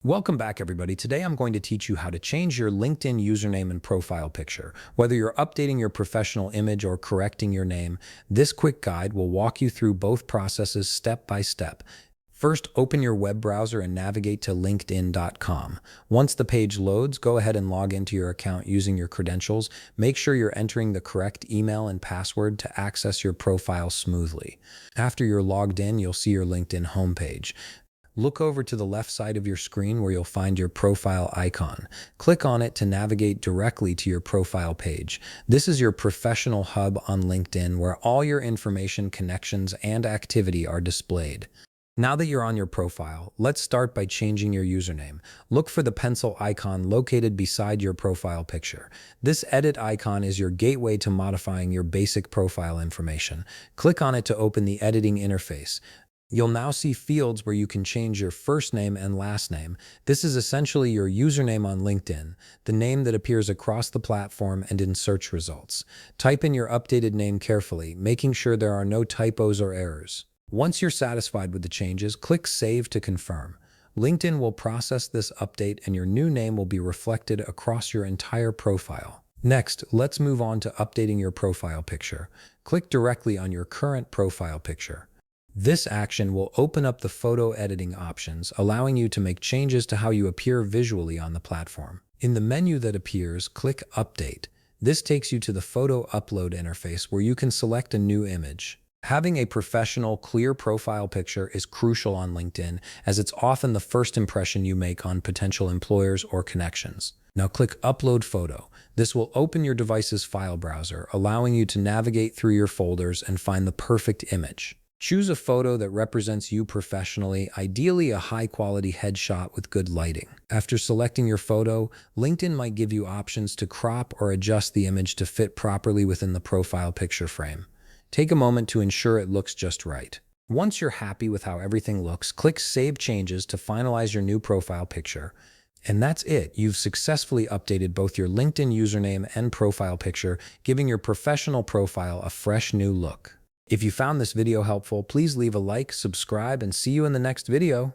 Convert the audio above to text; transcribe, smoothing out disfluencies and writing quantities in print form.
Welcome back, everybody. Today I'm going to teach you how to change your LinkedIn username and profile picture. Whether you're updating your professional image or correcting your name, this quick guide will walk you through both processes step by step. First, open your web browser and navigate to linkedin.com. Once the page loads, go ahead and log into your account using your credentials. Make sure you're entering the correct email and password to access your profile smoothly. After you're logged in, you'll see your LinkedIn homepage. Look over to the left side of your screen where you'll find your profile icon. Click on it to navigate directly to your profile page. This is your professional hub on LinkedIn where all your information, connections, and activity are displayed. Now that you're on your profile, let's start by changing your username. Look for the pencil icon located beside your profile picture. This edit icon is your gateway to modifying your basic profile information. Click on it to open the editing interface. You'll now see fields where you can change your first name and last name. This is essentially your username on LinkedIn, the name that appears across the platform and in search results. Type in your updated name carefully, making sure there are no typos or errors. Once you're satisfied with the changes, click Save to confirm. LinkedIn will process this update and your new name will be reflected across your entire profile. Next, let's move on to updating your profile picture. Click directly on your current profile picture. This action will open up the photo editing options, allowing you to make changes to how you appear visually on the platform. In the menu that appears, click Update. This takes you to the photo upload interface where you can select a new image. Having a professional, clear profile picture is crucial on LinkedIn, as it's often the first impression you make on potential employers or connections. Now click Upload Photo. This will open your device's file browser, allowing you to navigate through your folders and find the perfect image. Choose a photo that represents you professionally, ideally a high-quality headshot with good lighting. After selecting your photo, LinkedIn might give you options to crop or adjust the image to fit properly within the profile picture frame. Take a moment to ensure it looks just right. Once you're happy with how everything looks, click Save Changes to finalize your new profile picture. And that's it. You've successfully updated both your LinkedIn username and profile picture, giving your professional profile a fresh new look. If you found this video helpful, please leave a like, subscribe, and see you in the next video.